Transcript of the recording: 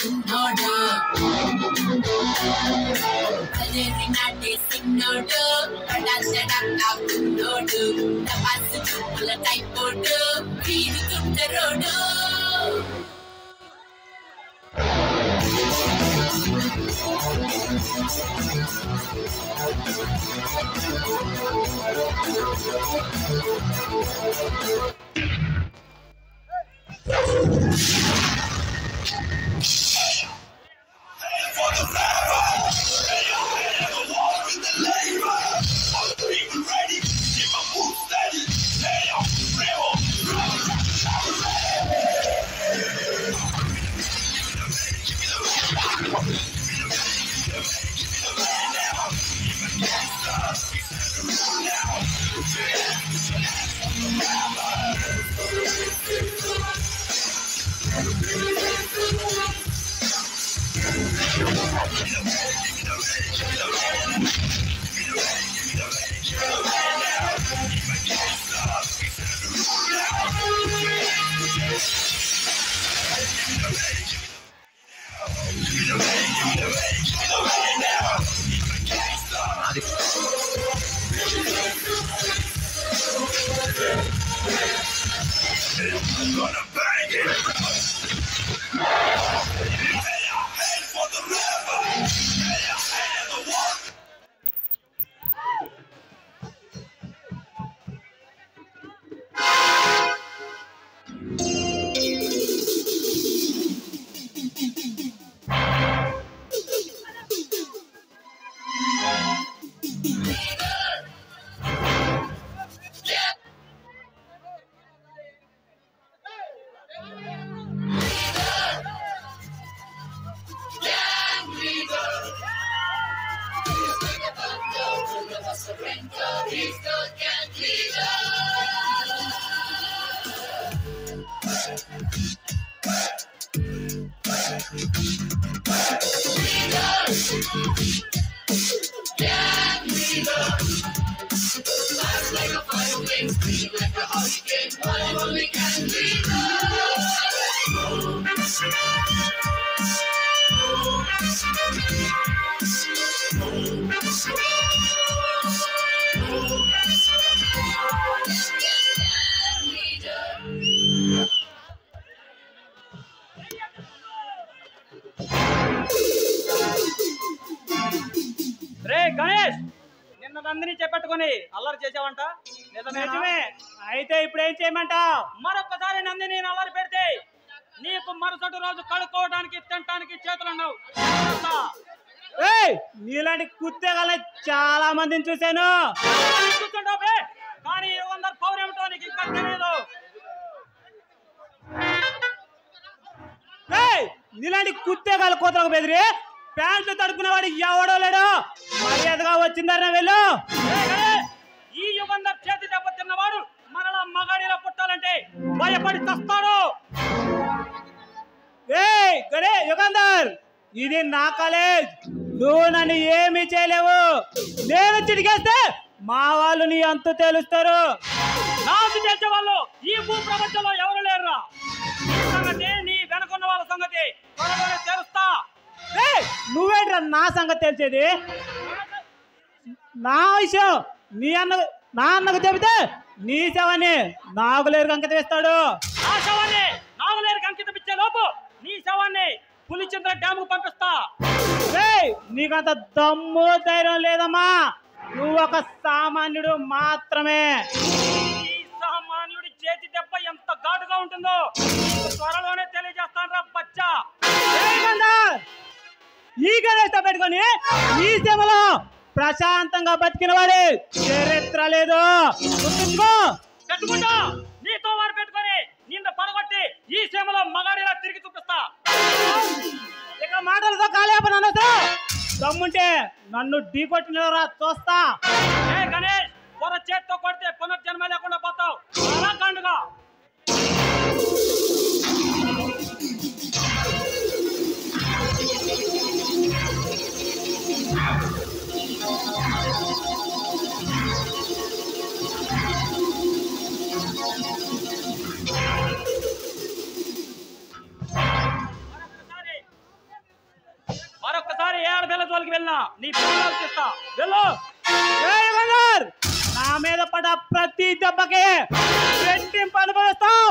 ఉన్నోడు అదేరి నాటి సిన్నోడు పడాసడా ఉన్నోడు తపాసు చూపుల టైపోడు వీడి తుంటరోడు గణేష్ నిన్న నందిని చేపట్టుకుని అల్లరి చేసావంట నిజమే అయితే ఇప్పుడు ఏం చేయమంటావు మరొకసారి నందిని అల్లరి పెడితే నీకు మరుసటి రోజు కడుక్కోవడానికి తినడానికి చేతులు ఉండవు నీలాంటి కుత్తేగల చాలా మందిని చూశాను కానీ అందరు పౌరేమిటో నీకు ఇంకా తెలియదు నీలాంటి కుత్తేగాల కూతురకు బెదిరి ప్యాంట్లు తడుకునేవాడు ఎవడో లేడు మర్యాదగా వచ్చిందన్న వెళ్ళు ఈ యుగంధర్ చేతి దెబ్బ తిన్నవాడు మరలా మగాడిలా పుట్టాలంటే భయపడి చస్తాడు గడే యుగంధర్ ఇది నా కాలేజ్ నువ్వు నన్ను ఏమీ చేయలేవు నేను చిటికేస్తే మా వాళ్ళు నీ అంతు తెలుస్తారు నాకు తెలిసే వాళ్ళు ఈ భూ ప్రపంచంలో ఎవరు లేరురా సంగతి నీ వెనుకున్న వాళ్ళ సంగతి త్వరలోనే తెలుస్తా నువ్వేంట్రా నా సంగతి తెలిసేది నా విషయం నా అన్నకు చెబితే నీ శవాన్ని నాగులేరుకి అంకితం ఇస్తాడు ఆ శవాన్ని నాగులేరుకి అంకితం ఇచ్చే లోపు నీ శవాన్ని పులిచింద్ర డ్యామ్ కు పంపిస్తా నీకంత దమ్ము ధైర్యం లేదమ్మా నువ్వు ఒక సామాన్యుడు మాత్రమే ఈ సామాన్యుడి చేతి దెబ్బ ఎంత ఘాటుగా ఉంటుందో త్వరలోనే తెలియజేస్తాను రా బచ్చా ఈ గణేష్తో పెట్టుకొని ఈ సీమలో ప్రశాంతంగా బతికిన వాడి చరిత్ర లేదు పెట్టుకుంటా నీతో వారు పెట్టుకొని నిన్ను పడగొట్టి ఈ సీమలో మగాడిలా తిరిగి చూపిస్తా ఇక మాటలతో కాలేపని అనొద్దు దమ్ముంటే నన్ను ఢీ కొట్టినరా చూస్తా గణేష్ పొర చేత్తో కొడితే పునర్జన్మ లేకుండా పోతావు అలా కండుగా జోలికి వెళ్ళినా నీ ప్రాణాలు తీస్తా. వెళ్ళు. నా మీద పడ ప్రతి దెబ్బకి రెట్టింపు అనుభవిస్తావు.